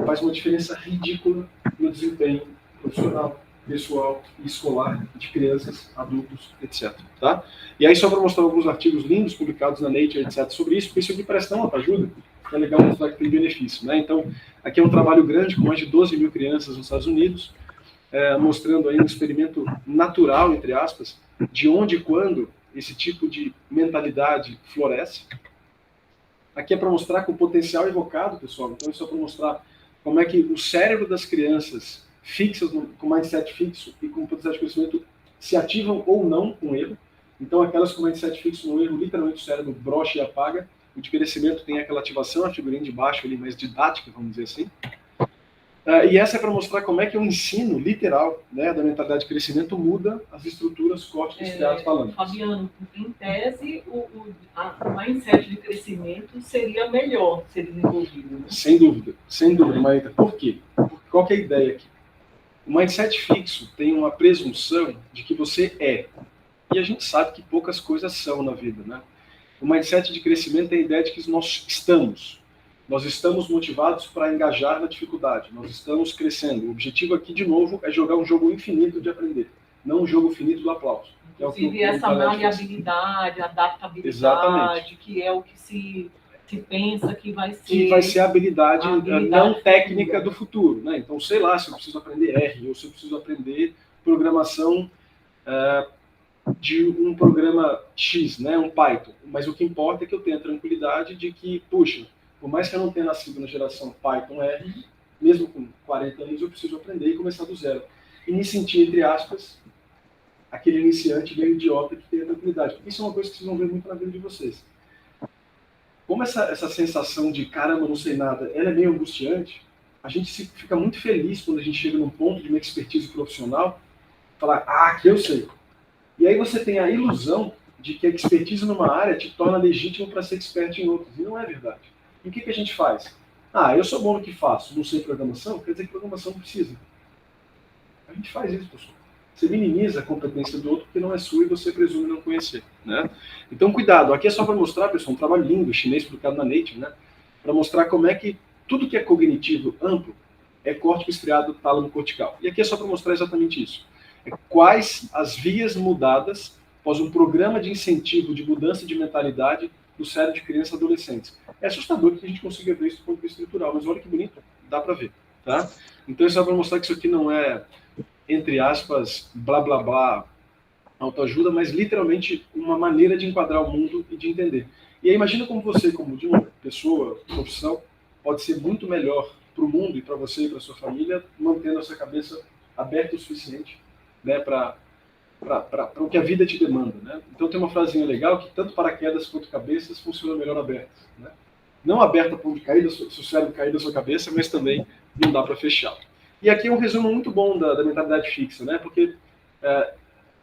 faz uma diferença ridícula no desempenho profissional, pessoal e escolar de crianças, adultos, etc. Tá? E aí, só para mostrar alguns artigos lindos publicados na Nature, etc., sobre isso, porque isso aqui parece dar uma ajuda, é legal mostrar que tem benefício. Né? Então, aqui é um trabalho grande com mais de 12 mil crianças nos Estados Unidos, mostrando aí um experimento natural, entre aspas, de onde e quando esse tipo de mentalidade floresce. Aqui é para mostrar que o potencial é evocado, pessoal. Então, isso é para mostrar como é que o cérebro das crianças fixas, com mindset fixo e com potencial de crescimento, se ativam ou não com erro. Então, aquelas com mindset fixo no erro, literalmente o cérebro brocha e apaga. O de crescimento tem aquela ativação, a figurinha de baixo ali, mais didática, vamos dizer assim. E essa é para mostrar como é que o ensino literal, né, da mentalidade de crescimento muda as estruturas córtico-estriadas falando. Fabiano, em tese, o mindset de crescimento seria melhor ser desenvolvido. Né? Sem dúvida, Maíta. Por quê? Qual que é a ideia aqui? O mindset fixo tem uma presunção de que você é. E a gente sabe que poucas coisas são na vida, né? O mindset de crescimento tem a ideia de que nós estamos. Nós estamos motivados para engajar na dificuldade. Nós estamos crescendo. O objetivo aqui, de novo, é jogar um jogo infinito de aprender, não um jogo finito do aplauso. Inclusive, essa maleabilidade, adaptabilidade, exatamente, que é o que se pensa que vai ser... Que vai ser a habilidade não técnica do futuro. Né? Então, sei lá, se eu preciso aprender R, ou se eu preciso aprender programação de um programa X, né? Um Python. Mas o que importa é que eu tenha a tranquilidade de que, puxa, por mais que eu não tenha nascido na geração Python R, mesmo com 40 anos, eu preciso aprender e começar do zero. E me sentir, entre aspas, aquele iniciante meio idiota que tem a tranquilidade. Porque isso é uma coisa que vocês vão ver muito na vida de vocês. Como essa sensação de, caramba, não sei nada, ela é meio angustiante, a gente fica muito feliz quando a gente chega num ponto de uma expertise profissional, falar, aqui eu sei. E aí você tem a ilusão de que a expertise numa área te torna legítimo para ser expert em outras. E não é verdade. E o que a gente faz? Eu sou bom no que faço, não sei programação, quer dizer que programação não precisa. A gente faz isso, pessoal. Você minimiza a competência do outro porque não é sua e você presume não conhecer. Né? Então, cuidado. Aqui é só para mostrar, pessoal, um trabalho lindo, chinês publicado na Nature, né? Para mostrar como é que tudo que é cognitivo amplo é córtico estriado tálamo cortical. E aqui é só para mostrar exatamente isso. Quais as vias mudadas após um programa de incentivo de mudança de mentalidade do cérebro de crianças e adolescentes. É assustador que a gente consiga ver isso do ponto de vista estrutural, mas olha que bonito, dá para ver. Tá? Então, isso é para mostrar que isso aqui não é, entre aspas, blá blá blá, autoajuda, mas literalmente uma maneira de enquadrar o mundo e de entender. E aí imagina como você, como de uma pessoa, profissão, pode ser muito melhor para o mundo e para você e para sua família, mantendo a sua cabeça aberta o suficiente, né, para o que a vida te demanda. Né? Então tem uma frasinha legal que tanto paraquedas quanto cabeças funcionam melhor abertas. Né? Não aberta a ponto de cair, se o cérebro cair da sua cabeça, mas também não dá para fechar. E aqui é um resumo muito bom da mentalidade fixa, né? Porque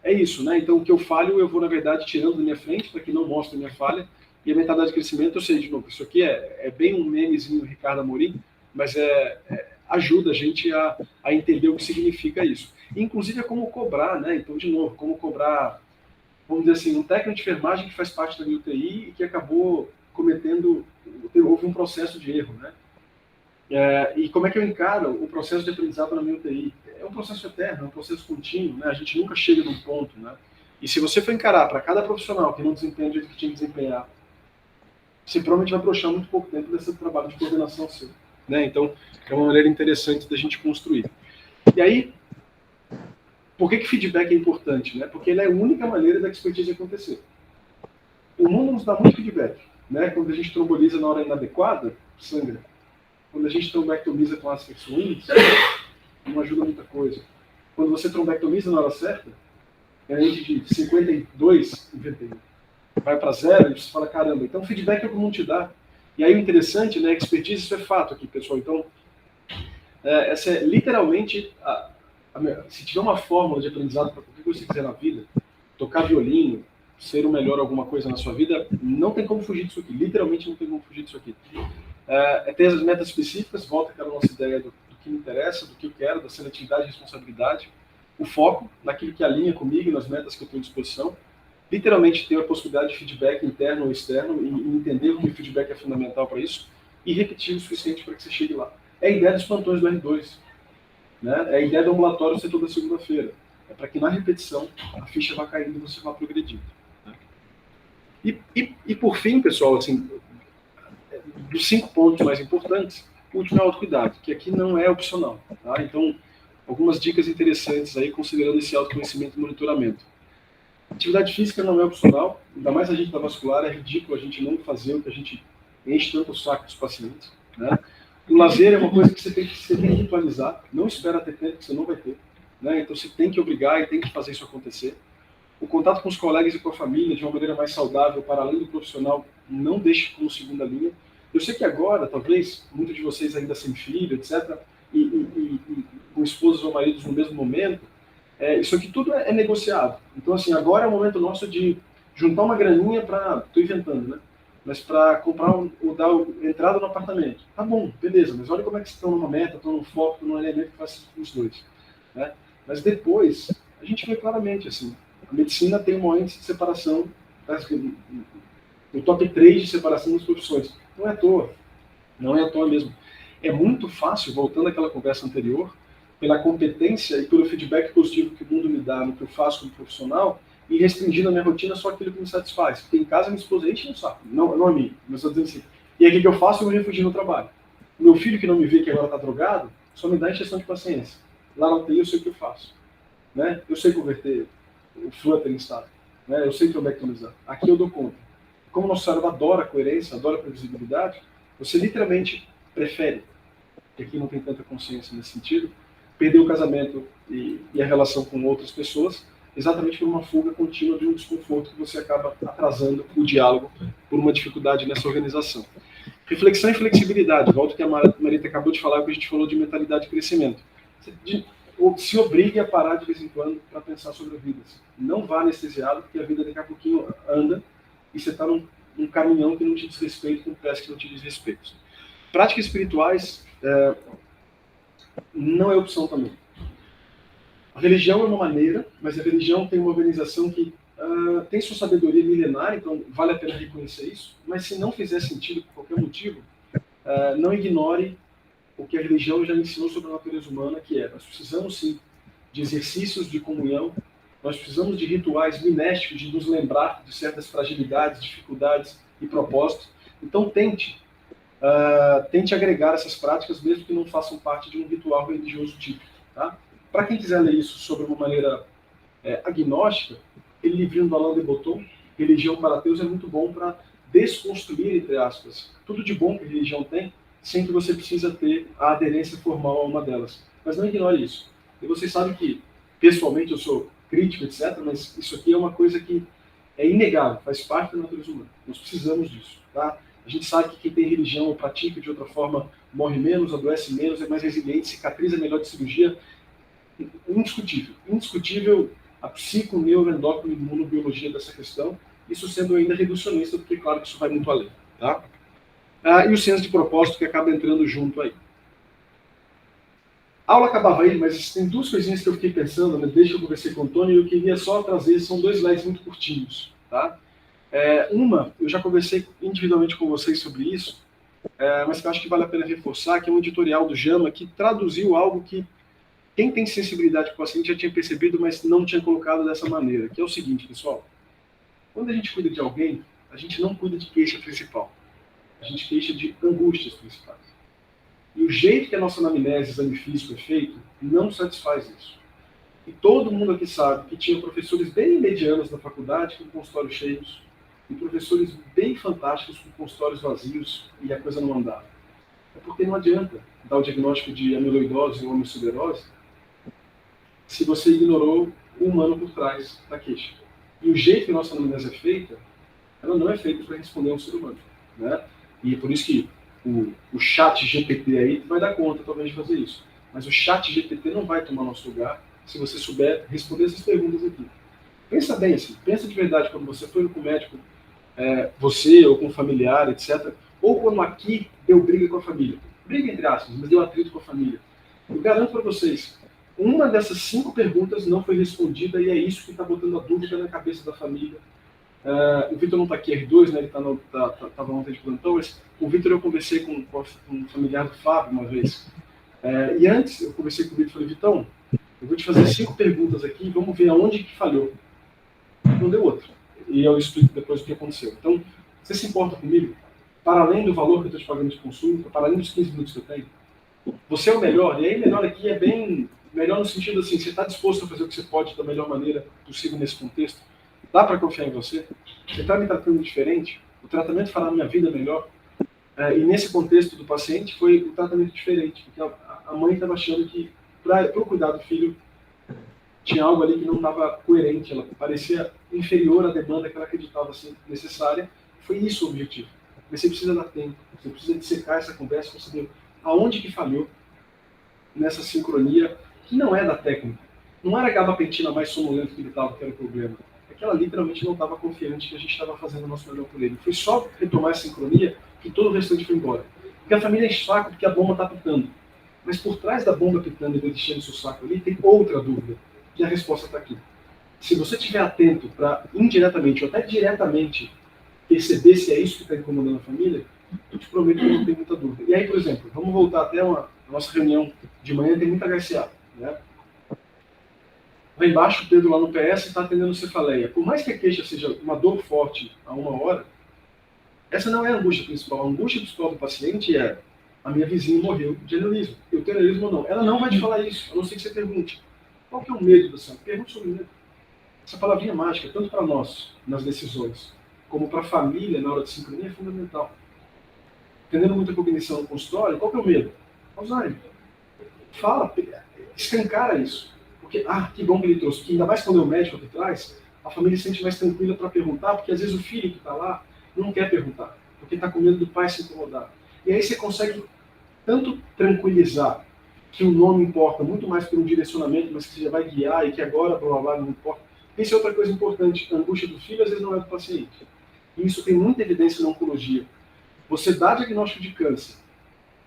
é isso, né? Então o que eu falho, eu vou, na verdade, tirando da minha frente, para que não mostre a minha falha. E a mentalidade de crescimento, eu sei, de novo, isso aqui é bem um memezinho do Ricardo Amorim, mas ajuda a gente a entender o que significa isso. Inclusive é como cobrar, né? Então, de novo, como cobrar, vamos dizer assim, um técnico de enfermagem que faz parte da minha UTI e que acabou houve um processo de erro, né? E como é que eu encaro o processo de aprendizado na minha UTI? É um processo eterno, é um processo contínuo, né? A gente nunca chega num ponto, né? E se você for encarar para cada profissional que não desempenha do jeito que tinha que desempenhar, você provavelmente vai broxar muito pouco tempo desse trabalho de coordenação seu, né? Então, é uma maneira interessante da gente construir. E aí, por que feedback é importante? Né? Porque ele é a única maneira da expertise acontecer. O mundo nos dá muito feedback. Né? Quando a gente tromboliza na hora inadequada, sangra. Quando a gente trombectomiza com ácido suínos, não ajuda muita coisa. Quando você trombectomiza na hora certa, é de 52, vai para zero, e você fala, caramba, então feedback é o que o mundo te dá. E aí o interessante, né, expertise, isso é fato aqui, pessoal. Então, essa é literalmente, se tiver uma fórmula de aprendizado para qualquer coisa que você quiser na vida, tocar violino, ser o melhor alguma coisa na sua vida, não tem como fugir disso aqui, literalmente não tem como fugir disso aqui. Ter as metas específicas, volta àquela nossa ideia do que me interessa, do que eu quero, da seletividade e responsabilidade, o foco naquilo que alinha comigo, nas metas que eu tenho à disposição, literalmente ter a possibilidade de feedback interno ou externo e entender que o feedback é fundamental para isso e repetir o suficiente para que você chegue lá. É a ideia dos plantões do R2. Né? É a ideia do ambulatório ser toda segunda-feira. É para que na repetição a ficha vá caindo e você vá progredindo. Né? E por fim, pessoal, assim, dos 5 pontos mais importantes, o último é o autocuidado, que aqui não é opcional. Tá? Então, algumas dicas interessantes aí, considerando esse autoconhecimento e monitoramento. Atividade física não é opcional, ainda mais a gente da vascular, é ridículo a gente não fazer o que a gente enche tanto o saco dos pacientes. Né? O lazer é uma coisa que você tem que ritualizar. Não espera ter tempo, que você não vai ter. Né? Então você tem que obrigar e tem que fazer isso acontecer. O contato com os colegas e com a família de uma maneira mais saudável, para além do profissional, não deixe como segunda linha. Eu sei que agora, talvez, muitos de vocês ainda sem filho, etc., e com esposas ou maridos no mesmo momento, isso aqui tudo é negociado. Então, assim, agora é o momento nosso de juntar uma graninha para... Estou inventando, né? Mas para comprar ou dar entrada no apartamento. Tá bom, beleza, mas olha como é que estão numa meta, estão num foco, num elemento que faz os dois. Né? Mas depois, a gente vê claramente, assim, a medicina tem um maior índice de separação, o top 3 de separação das profissões. Não é à toa, não é à toa mesmo. É muito fácil, voltando àquela conversa anterior, pela competência e pelo feedback positivo que o mundo me dá no que eu faço como profissional, e restringindo a minha rotina só aquilo que me satisfaz. Porque em casa, minha esposa enche no saco. Não a mim, mas estou dizendo assim. E aí o que eu faço? Eu me refugio no trabalho. O meu filho, que não me vê, que agora está drogado, só me dá encheção de paciência. Lá na UTI eu sei o que eu faço. Né? Eu sei converter o Flutter em estado. Né? Eu sei trombectomizar. Aqui eu dou conta. Como o nosso cérebro adora coerência, adora previsibilidade, você literalmente prefere, que aqui não tem tanta consciência nesse sentido, perder o casamento e a relação com outras pessoas, exatamente por uma fuga contínua de um desconforto que você acaba atrasando o diálogo por uma dificuldade nessa organização. Reflexão e flexibilidade. Volto que a Marita acabou de falar, que a gente falou de mentalidade de crescimento. Se obrigue a parar de vez em quando para pensar sobre a vida. Não vá anestesiado, porque a vida daqui a pouquinho anda e você está num caminhão que não te diz respeito, com pés que não te diz respeito. Práticas espirituais não é opção também. A religião é uma maneira, mas a religião tem uma organização que tem sua sabedoria milenar, então vale a pena reconhecer isso, mas se não fizer sentido por qualquer motivo, não ignore o que a religião já ensinou sobre a natureza humana, que é, nós precisamos sim de exercícios de comunhão, nós precisamos de rituais minésticos de nos lembrar de certas fragilidades, dificuldades e propósitos. Então tente agregar essas práticas, mesmo que não façam parte de um ritual religioso típico. Tá? Para quem quiser ler isso sobre uma maneira agnóstica, aquele livrinho do Alain de Botton, Religião para Ateus, é muito bom para desconstruir, entre aspas, tudo de bom que a religião tem, sem que você precisa ter a aderência formal a uma delas. Mas não ignore isso. E vocês sabem que, pessoalmente, eu sou crítico, etc., mas isso aqui é uma coisa que é inegável, faz parte da natureza humana. Nós precisamos disso. Tá? A gente sabe que quem tem religião ou pratica de outra forma morre menos, adoece menos, é mais resiliente, cicatriza melhor de cirurgia. Indiscutível. Indiscutível a psico, neuroendócrino e imunobiologia dessa questão, isso sendo ainda reducionista, porque claro que isso vai muito além. Tá? E o senso de propósito que acaba entrando junto aí. A aula acabava aí, mas tem duas coisinhas que eu fiquei pensando, né, desde que eu conversei com o Tony, e eu queria só trazer, são dois slides muito curtinhos. Tá? Uma, eu já conversei individualmente com vocês sobre isso, mas que eu acho que vale a pena reforçar, que é um editorial do JAMA, que traduziu algo que quem tem sensibilidade com o paciente já tinha percebido, mas não tinha colocado dessa maneira, que é o seguinte, pessoal. Quando a gente cuida de alguém, a gente não cuida de queixa principal. A gente queixa de angústias principais. E o jeito que a nossa anamnese, exame físico é feito, não satisfaz isso. E todo mundo aqui sabe que tinha professores bem medianos na faculdade, com consultórios cheios, e professores bem fantásticos, com consultórios vazios, e a coisa não andava. É porque não adianta dar o diagnóstico de amiloidose ou homocelerose se você ignorou o humano por trás da queixa. E o jeito que a nossa anamnese é feita, ela não é feita para responder a um ser humano. Né? E é por isso que o chat GPT aí vai dar conta, talvez, de fazer isso. Mas o chat GPT não vai tomar nosso lugar se você souber responder essas perguntas aqui. Pensa bem assim, pensa de verdade quando você foi com o médico, você ou com um familiar, etc. Ou quando aqui deu briga com a família. Briga entre aspas, mas deu atrito com a família. Eu garanto para vocês, uma dessas 5 perguntas não foi respondida e é isso que está botando a dúvida na cabeça da família. O Vitor não está aqui, R2, né? Ele estava ontem de plantão, mas o Vitor eu conversei com um familiar do Fábio uma vez. E antes eu conversei com o Vitor e falei, Vitão, eu vou te fazer 5 perguntas aqui, vamos ver aonde que falhou. Não deu outra. E eu explico depois o que aconteceu. Então, você se importa comigo? Para além do valor que eu estou te pagando de consulta, para além dos 15 minutos que eu tenho, você é o melhor. E aí, melhor aqui é bem melhor no sentido assim, você está disposto a fazer o que você pode da melhor maneira possível nesse contexto? Dá para confiar em você? Você está me tratando diferente? O tratamento fará a minha vida melhor? E nesse contexto do paciente foi um tratamento diferente, porque a mãe estava achando que, para o cuidar do filho, tinha algo ali que não estava coerente, ela parecia inferior à demanda que ela acreditava ser necessária. Foi isso o objetivo. Mas você precisa dar tempo, você precisa dissecar essa conversa para saber aonde que falhou nessa sincronia, que não é da técnica. Não era a gabapentina mais sonolenta que ele estava, que era o problema. É que ela literalmente não estava confiante que a gente estava fazendo o nosso melhor por ele. Foi só retomar essa sincronia que todo o restante foi embora. Porque a família enche o saco porque a bomba está pitando. Mas por trás da bomba pitando e dele enchendo o seu saco ali, tem outra dúvida. E a resposta está aqui. Se você estiver atento para indiretamente ou até diretamente perceber se é isso que está incomodando a família, eu te prometo que não tem muita dúvida. E aí, por exemplo, vamos voltar até a nossa reunião de manhã, tem muita HCA, né? Lá embaixo, o Pedro lá no PS está atendendo cefaleia. Por mais que a queixa seja uma dor forte a 1 hora, essa não é a angústia principal. A angústia principal do paciente é: a minha vizinha morreu de aneurisma. Eu tenho aneurisma ou não? Ela não vai te falar isso, a não ser que você pergunte. Qual que é o medo da sua? Pergunte sobre o medo. Essa palavrinha mágica, tanto para nós, nas decisões, como para a família, na hora de sincronia, é fundamental. Entendendo muita cognição no consultório, qual que é o medo? Alzheimer. Fala, escancara isso. Porque, que bom que ele trouxe. Que ainda mais quando é o médico por trás, a família se sente mais tranquila para perguntar, porque às vezes o filho que está lá não quer perguntar, porque está com medo do pai se incomodar. E aí você consegue tanto tranquilizar que o nome importa muito mais pelo direcionamento, mas que você já vai guiar e que agora, blá, blá, blá, não importa. Isso é outra coisa importante. A angústia do filho às vezes não é do paciente. E isso tem muita evidência na oncologia. Você dá diagnóstico de câncer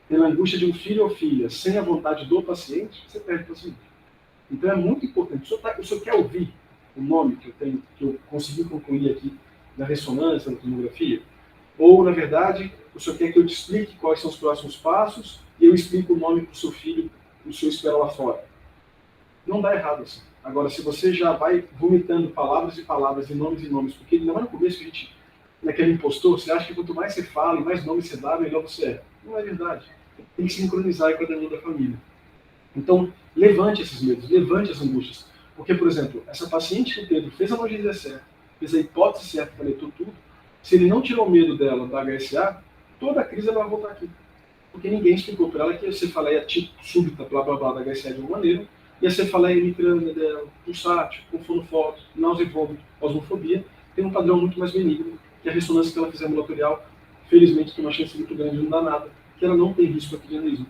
pela angústia de um filho ou filha, sem a vontade do paciente, você perde o paciente. Então é muito importante. O senhor quer ouvir o nome que eu tenho, que eu consegui concluir aqui na ressonância, na tomografia? Ou, na verdade, o senhor quer que eu te explique quais são os próximos passos e eu explico o nome para o seu filho e o senhor espera lá fora? Não dá errado assim. Agora, se você já vai vomitando palavras e palavras e nomes, porque não é no começo que a gente, naquele impostor, você acha que quanto mais você fala e mais nomes você dá, melhor você é. Não é verdade. Tem que sincronizar com a demanda da família. Então, levante esses medos, levante as angústias. Porque, por exemplo, essa paciente que o Pedro fez a analgesia certa, fez a hipótese certa, paletou tudo, se ele não tirou o medo dela da HSA, toda a crise ela vai voltar aqui. Porque ninguém explicou para ela que a cefaleia tipo súbita, blá blá blá, da HSA de uma maneira, e a cefaleia mitrânea dela, pulsátil, com fono forte, náusea e vômito, osmofobia, tem um padrão muito mais benigno, que a ressonância que ela fizer ambulatorial, felizmente tem uma chance muito grande de não dar nada, que ela não tem risco aqui de aneurisma.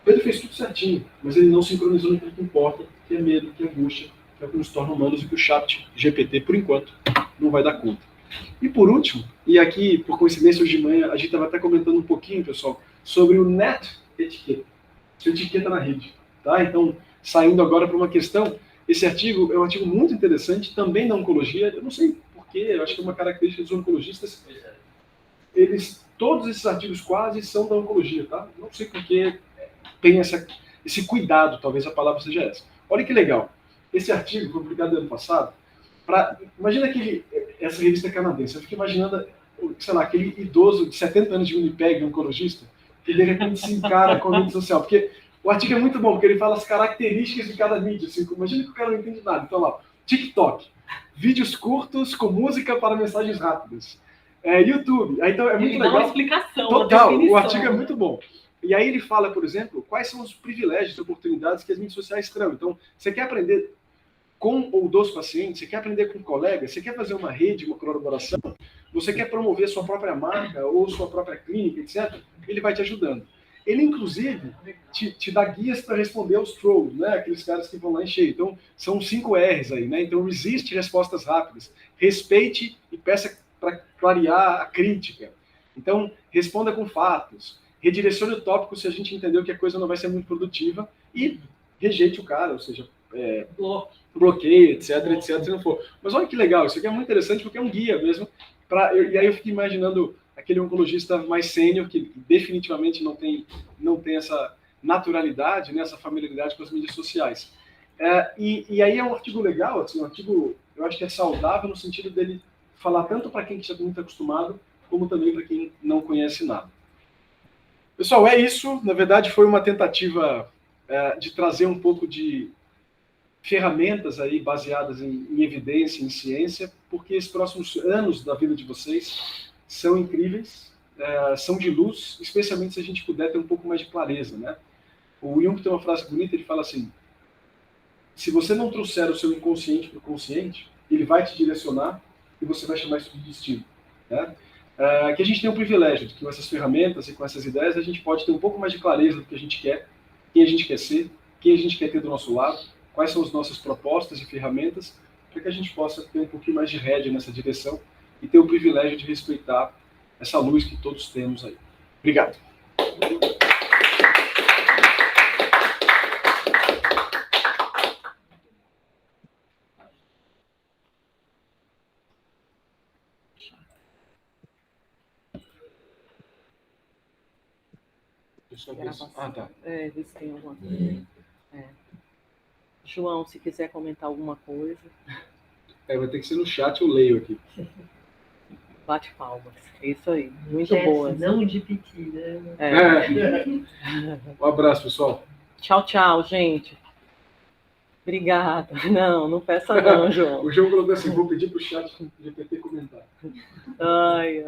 Pedro fez tudo certinho, mas ele não sincronizou no que importa, que é medo, que é angústia, que é o que nos torna humanos e que o chat GPT, por enquanto, não vai dar conta. E por último, e aqui, por coincidência, hoje de manhã, a gente estava até comentando um pouquinho, pessoal, sobre o net etiqueta. Sua etiqueta na rede. Tá? Então, saindo agora para uma questão, esse artigo é um artigo muito interessante, também da oncologia. Eu não sei porquê, eu acho que é uma característica dos oncologistas. Todos esses artigos quase são da oncologia, tá? Não sei porquê tem esse cuidado, talvez a palavra seja essa. Olha que legal. Esse artigo foi publicado no ano passado. Imagina essa revista canadense. Eu fico imaginando, sei lá, aquele idoso de 70 anos de Winnipeg, oncologista, que de repente se encara com a mídia social. Porque o artigo é muito bom, porque ele fala as características de cada mídia. Assim, imagina que o cara não entende nada. Então lá, TikTok, vídeos curtos com música para mensagens rápidas. YouTube. Então é muito legal. Dá uma explicação, total, uma o artigo é muito bom. E aí ele fala, por exemplo, quais são os privilégios e oportunidades que as mídias sociais trão. Então, você quer aprender com ou dos pacientes, você quer aprender com colegas, você quer fazer uma rede, uma colaboração, você quer promover sua própria marca ou sua própria clínica, etc., ele vai te ajudando. Ele, inclusive, te dá guias para responder aos trolls, né? Aqueles caras que vão lá em cheio. Então, são 5 R's aí, né? Então, resiste respostas rápidas, respeite e peça para clarear a crítica. Então, responda com fatos, redirecione o tópico se a gente entendeu que a coisa não vai ser muito produtiva e rejeite o cara, ou seja, bloqueio, etc, se não for. Mas olha que legal, isso aqui é muito interessante porque é um guia mesmo. E aí eu fico imaginando aquele oncologista mais sênior que definitivamente não tem essa naturalidade, né, essa familiaridade com as mídias sociais. E aí é um artigo legal, assim, um artigo, eu acho que é saudável no sentido dele falar tanto para quem está muito acostumado, como também para quem não conhece nada. Pessoal, é isso. Na verdade, foi uma tentativa de trazer um pouco de ferramentas aí baseadas em evidência, em ciência, porque esses próximos anos da vida de vocês são incríveis são de luz, especialmente se a gente puder ter um pouco mais de clareza, né? O Jung tem uma frase bonita, ele fala assim: se você não trouxer o seu inconsciente para o consciente, ele vai te direcionar e você vai chamar isso de destino, né? Que a gente tem o privilégio de que com essas ferramentas e com essas ideias a gente pode ter um pouco mais de clareza do que a gente quer, quem a gente quer ser, quem a gente quer ter do nosso lado, quais são as nossas propostas e ferramentas, para que a gente possa ter um pouquinho mais de rédea nessa direção e ter o privilégio de respeitar essa luz que todos temos aí. Obrigado. Ah, tá. Ver se tem alguma coisa. João, se quiser comentar alguma coisa. Vai ter que ser no chat, eu leio aqui. Bate palmas. É isso aí. Muito boa. Não de piti, né? Um abraço, pessoal. Tchau, tchau, gente. Obrigada. Não peça não, João. O João colocou assim: vou pedir para o chat GPT comentar. Ai.